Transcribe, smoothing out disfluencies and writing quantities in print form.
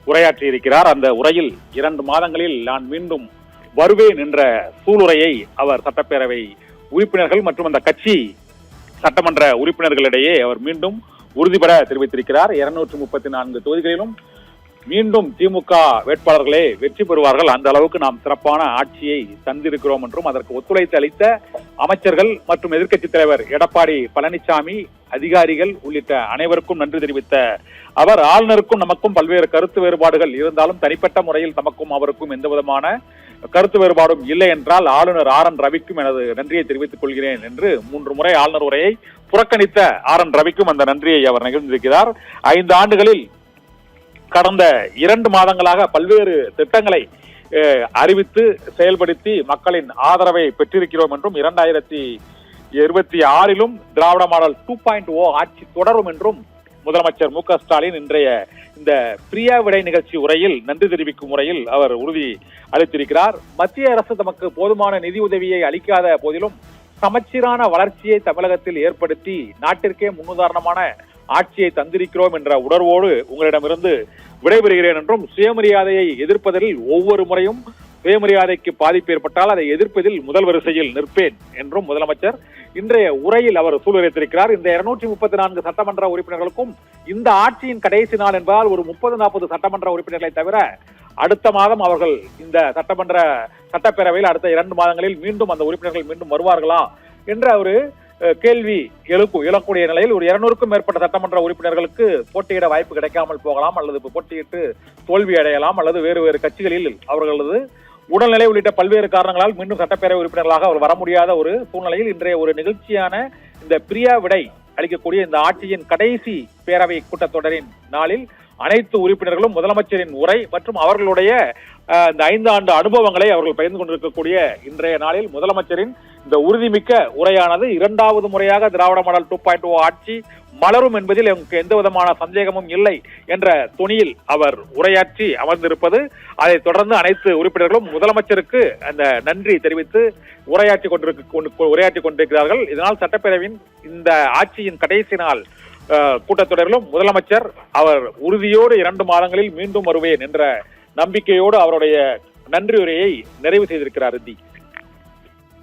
உரையாற்றி இருக்கிறார். அந்த உரையில் 2 மாதங்களில் நான் மீண்டும் வருவேன் என்ற சூளுரையை அவர் சட்டப்பேரவை உறுப்பினர்கள் மற்றும் அந்த கட்சி சட்டமன்ற உறுப்பினர்களிடையே அவர் மீண்டும் உறுதிபட தெரிவித்திருக்கிறார். 234 தொகுதிகளிலும் மீண்டும் திமுக வேட்பாளர்களே வெற்றி பெறுவார்கள், அந்த அளவுக்கு நாம் சிறப்பான ஆட்சியை தந்திருக்கிறோம் என்றும் அதற்கு ஒத்துழைத்து அளித்த அமைச்சர்கள் மற்றும் எதிர்க்கட்சி தலைவர் எடப்பாடி பழனிசாமி, அதிகாரிகள் உள்ளிட்ட அனைவருக்கும் நன்றி தெரிவித்த அவர், ஆளுநருக்கும் நமக்கும் பல்வேறு கருத்து வேறுபாடுகள் இருந்தாலும் தனிப்பட்ட முறையில் தமக்கும் அவருக்கும் எந்த விதமான கருத்து வேறுபாடும் இல்லை என்றால் ஆளுநர் RN ரவிக்கும் எனது நன்றியை தெரிவித்துக் கொள்கிறேன் என்று 3 முறை ஆளுநர் உரையை புறக்கணித்த RN ரவிக்கும் அந்த நன்றியை அவர் நிகழ்ந்திருக்கிறார். 5 ஆண்டுகளில் கடந்த 2 மாதங்களாக பல்வேறு திட்டங்களை அறிவித்து செயல்படுத்தி மக்களின் ஆதரவை பெற்றிருக்கிறோம் என்றும் 2026 திராவிட மாடல் 2.0 ஆட்சி தொடரும் என்றும் முதலமைச்சர் மு க ஸ்டாலின் இன்றைய இந்த பிரியா விடை நிகழ்ச்சி உரையில் நன்றி தெரிவிக்கும் முறையில் அவர் உறுதி அளித்திருக்கிறார். மத்திய அரசு தமக்கு போதுமான நிதி உதவியை அளிக்காத போதிலும் சமச்சீரான வளர்ச்சியை தமிழகத்தில் ஏற்படுத்தி நாட்டிற்கே முன்னுதாரணமான ஆட்சியை தந்திருக்கிறோம் என்ற உணர்வோடு உங்களிடமிருந்து விடைபெறுகிறேன் என்றும், சுயமரியாதையை எதிர்ப்பதில் ஒவ்வொரு முறையும் சுயமரியாதைக்கு பாதிப்பு ஏற்பட்டால் அதை எதிர்ப்பதில் முதல் வரிசையில் நிற்பேன் என்றும் முதலமைச்சர் இன்றைய உரையில் அவர் சூளுரைத்திருக்கிறார். இந்த 234 சட்டமன்ற உறுப்பினர்களுக்கும் இந்த ஆட்சியின் கடைசி நாள் என்பதால் ஒரு 30-40 சட்டமன்ற உறுப்பினர்களை தவிர அடுத்த மாதம் அவர்கள் இந்த சட்டப்பேரவையில் அடுத்த 2 மாதங்களில் மீண்டும் அந்த உறுப்பினர்கள் மீண்டும் வருவார்களா என்ற ஒரு கேள்வி எழக்கூடிய நிலையில் ஒரு 200க்கும் மேற்பட்ட சட்டமன்ற உறுப்பினர்களுக்கு போட்டியிட வாய்ப்பு கிடைக்காமல் போகலாம், அல்லது போட்டியிட்டு தோல்வி அடையலாம், அல்லது வேறு கட்சிகளில் அவர்களது உடல்நிலை உள்ளிட்ட பல்வேறு காரணங்களால் மீண்டும் சட்டப்பேரவை உறுப்பினர்களாக அவர் வர முடியாத ஒரு சூழ்நிலையில் இன்றைய ஒரு நிகழ்ச்சியான இந்த பிரியா விடை அளிக்கக்கூடிய இந்த ஆட்சியின் கடைசி பேரவை கூட்டத்தொடரின் நாளில் அனைத்து உறுப்பினர்களும் முதலமைச்சரின் உரை மற்றும் அவர்களுடைய இந்த 5 ஆண்டு அனுபவங்களை அவர்கள் பகிர்ந்து கொண்டிருக்கக்கூடிய இன்றைய நாளில் முதலமைச்சரின் இந்த உறுதிமிக்க உரையானது 2வது முறையாக திராவிட மாடல் 2.0 ஆட்சி மலரும் என்பதில் எனக்கு எந்த விதமான சந்தேகமும் இல்லை என்ற துணியில் அவர் உரையாற்றி அமர்ந்திருப்பது, அதைத் தொடர்ந்து அனைத்து உறுப்பினர்களும் முதலமைச்சருக்கு அந்த நன்றி தெரிவித்து உரையாற்றி கொண்டிருக்கிறார்கள். இதனால் சட்டப்பேரவையின் இந்த ஆட்சியின் கடைசி நாள் கூட்டத்தொடரிலும் முதலமைச்சர் அவர் உறுதியோடு 2 மாதங்களில் மீண்டும் வருவேன் என்ற நம்பிக்கையோடு அவருடைய நன்றி உரையை நிறைவு செய்திருக்கிறார்.